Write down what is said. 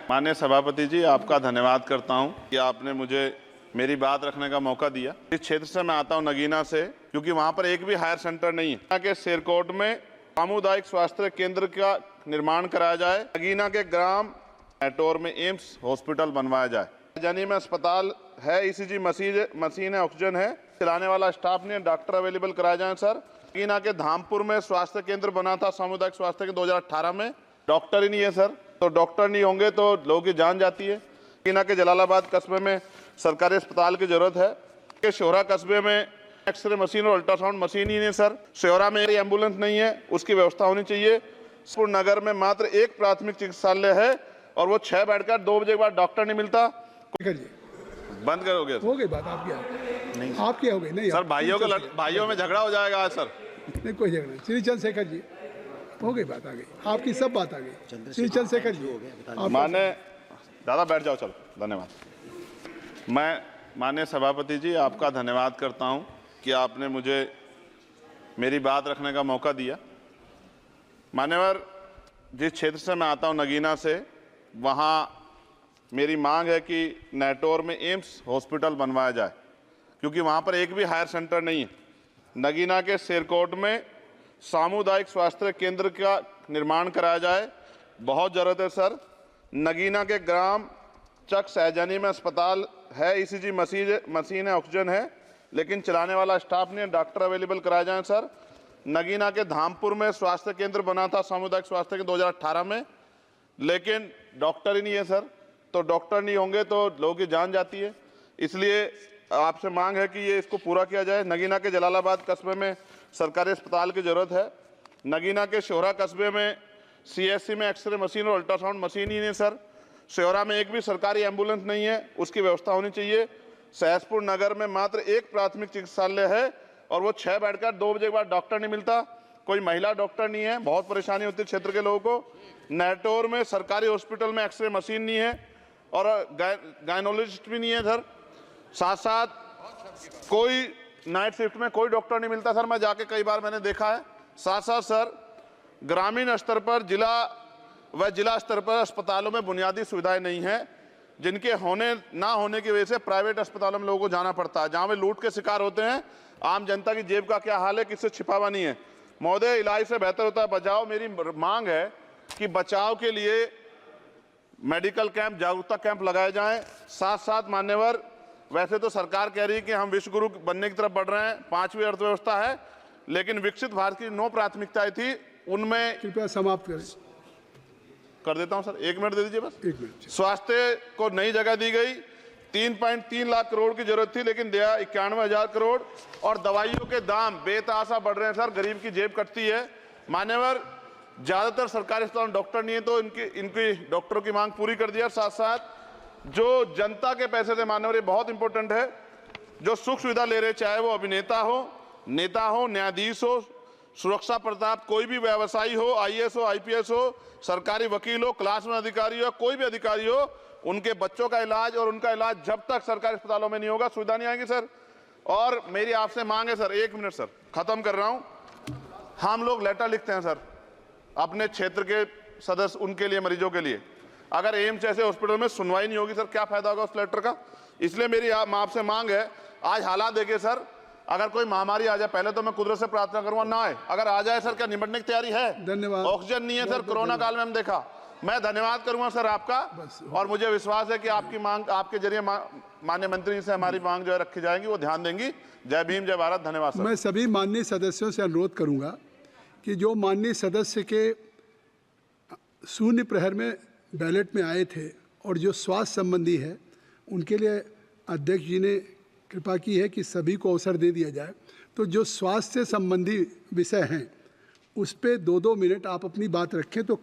माननीय सभापति जी, आपका धन्यवाद करता हूं कि आपने मुझे मेरी बात रखने का मौका दिया। इस क्षेत्र से मैं आता हूं नगीना से, क्योंकि वहां पर एक भी हायर सेंटर नहीं है। यहाँ के शेरकोट में सामुदायिक स्वास्थ्य केंद्र का निर्माण कराया जाए। नगीना के ग्राम एटोर में एम्स हॉस्पिटल बनवाया जाए। जानी में अस्पताल है, ECG मशीन है, ऑक्सीजन है, चलाने वाला स्टाफ नहीं है, डॉक्टर अवेलेबल कराए जाए सर। नगीना के धामपुर में स्वास्थ्य केंद्र बना था सामुदायिक स्वास्थ्य केंद्र 2018 में, डॉक्टर ही नहीं है सर। तो डॉक्टर नहीं होंगे तो लोगों की जान जाती है। नगीना के जलालाबाद कस्बे में सरकारी अस्पताल की जरूरत है। के शोरा कस्बे में एक्सरे मशीन और अल्ट्रासाउंड मशीन ही नहीं सर। शोरा में एम्बुलेंस नहीं है, उसकी व्यवस्था होनी चाहिए। नगर में मात्र एक प्राथमिक चिकित्सालय है और वो 6 बेड का, 2 बजे के बाद डॉक्टर नहीं मिलता। बंद करोगे? हो गई बात आपकी, नहीं आपकी हो गई नहीं सर। भाइयों में झगड़ा हो जाएगा आज सर। नहीं, कोई झगड़ा नहीं। श्री चंद्रशेखर जी, हो गई बात, आ गई आपकी, सब बात आ गई। श्री चंद्रशेखर जी, माने दादा बैठ जाओ, चलो। धन्यवाद। मैं माननीय सभापति जी, आपका धन्यवाद करता हूं कि आपने मुझे मेरी बात रखने का मौका दिया। मान्यवर, जिस क्षेत्र से मैं आता हूं नगीना से, वहां मेरी मांग है कि नेटोर में एम्स हॉस्पिटल बनवाया जाए, क्योंकि वहां पर एक भी हायर सेंटर नहीं है। नगीना के शेरकोट में सामुदायिक स्वास्थ्य केंद्र का निर्माण कराया जाए, बहुत ज़रूरत है सर। नगीना के ग्राम चक सहजानी में अस्पताल है, ECG मशीन है, ऑक्सीजन है, लेकिन चलाने वाला स्टाफ नहीं है, डॉक्टर अवेलेबल कराए जाएं सर। नगीना के धामपुर में स्वास्थ्य केंद्र बना था सामुदायिक स्वास्थ्य केंद्र 2018 में, लेकिन डॉक्टर ही नहीं है सर। तो डॉक्टर नहीं होंगे तो लोगों की जान जाती है। इसलिए आपसे मांग है कि ये इसको पूरा किया जाए। नगीना के जलालाबाद कस्बे में सरकारी अस्पताल की ज़रूरत है। नगीना के शोरा कस्बे में CSC में एक्सरे मशीन और अल्ट्रासाउंड मशीन ही नहीं सर। शोरा में एक भी सरकारी एम्बुलेंस नहीं है, उसकी व्यवस्था होनी चाहिए। सहसपुर नगर में मात्र एक प्राथमिक चिकित्सालय है और वो 6 बेड का, 2 बजे के बाद डॉक्टर नहीं मिलता, कोई महिला डॉक्टर नहीं है, बहुत परेशानी होती है क्षेत्र के लोगों को। नेटोर में सरकारी हॉस्पिटल में एक्सरे मशीन नहीं है और गायनोलॉजिस्ट भी नहीं है सर। साथ साथ कोई नाइट शिफ्ट में कोई डॉक्टर नहीं मिलता सर, मैं जाके कई बार मैंने देखा है। साथ साथ सर, ग्रामीण स्तर पर जिला स्तर पर अस्पतालों में बुनियादी सुविधाएं नहीं हैं, जिनके होने ना होने की वजह से प्राइवेट अस्पतालों में लोगों को जाना पड़ता है, जहां वे लूट के शिकार होते हैं। आम जनता की जेब का क्या हाल है, किससे छिपावा नहीं है। महोदय, इलाज से बेहतर होता है बचाव। मेरी मांग है कि बचाव के लिए मेडिकल कैंप, जागरूकता कैंप लगाए जाएं। साथ साथ मान्यवर, वैसे तो सरकार कह रही है कि हम विश्व गुरु बनने की तरफ बढ़ रहे हैं, 5वीं अर्थव्यवस्था है, लेकिन विकसित भारत की 9 प्राथमिकताएं थी, उनमें कृपया समाप्त कर देता हूं सर, 1 मिनट दे दीजिए बस। 1 मिनट। स्वास्थ्य को नई जगह दी गई, 3.3 लाख करोड़ की जरूरत थी, लेकिन दिया 91,000 करोड़। और दवाइयों के दाम बेतहाशा बढ़ रहे हैं सर, गरीब की जेब कटती है। मान्यवर, ज्यादातर सरकारी अस्पताल में डॉक्टर नहीं है, तो इनकी डॉक्टरों की मांग पूरी कर दिया। साथ साथ जो जनता के पैसे से, मान्यवर ये बहुत इंपॉर्टेंट है, जो सुख सुविधा ले रहे, चाहे वो अभिनेता हो, नेता हो, न्यायाधीश हो, सुरक्षा प्रताप, कोई भी व्यवसायी हो, IAS हो, IPS हो, सरकारी वकील हो, क्लास में अधिकारी हो, कोई भी अधिकारी हो, उनके बच्चों का इलाज और उनका इलाज जब तक सरकारी अस्पतालों में नहीं होगा, सुविधा नहीं आएगी सर। और मेरी आपसे मांग है सर, 1 मिनट सर, खत्म कर रहा हूं। हम लोग लेटर लिखते हैं सर अपने क्षेत्र के सदस्य, उनके लिए, मरीजों के लिए। अगर एम्स जैसे हॉस्पिटल में सुनवाई नहीं होगी सर, क्या फायदा होगा उस लेटर का। इसलिए मेरी आपसे मांग है, आज हालात देखिए सर, अगर कोई महामारी आ जाए, पहले तो मैं कुदरत से प्रार्थना करूंगा ना आए, अगर आ जाए सर, क्या निपटने की तैयारी है? धन्यवाद। ऑक्सीजन नहीं है सर, कोरोना काल में हम देखा। मैं धन्यवाद करूंगा सर आपका, और मुझे विश्वास है कि आपकी मांग, आपके जरिए माननीय मंत्री से हमारी मांग जो है रखी जाएगी, वो ध्यान देंगी। जय भीम, जय भारत। धन्यवाद सर। मैं सभी माननीय सदस्यों से अनुरोध करूंगा कि जो माननीय सदस्य के शून्य प्रहर में बैलेट में आए थे और जो स्वास्थ्य संबंधी है, उनके लिए अध्यक्ष जी ने कृपा की है कि सभी को अवसर दे दिया जाए। तो जो स्वास्थ्य संबंधी विषय हैं, उस पे 2-2 मिनट आप अपनी बात रखें तो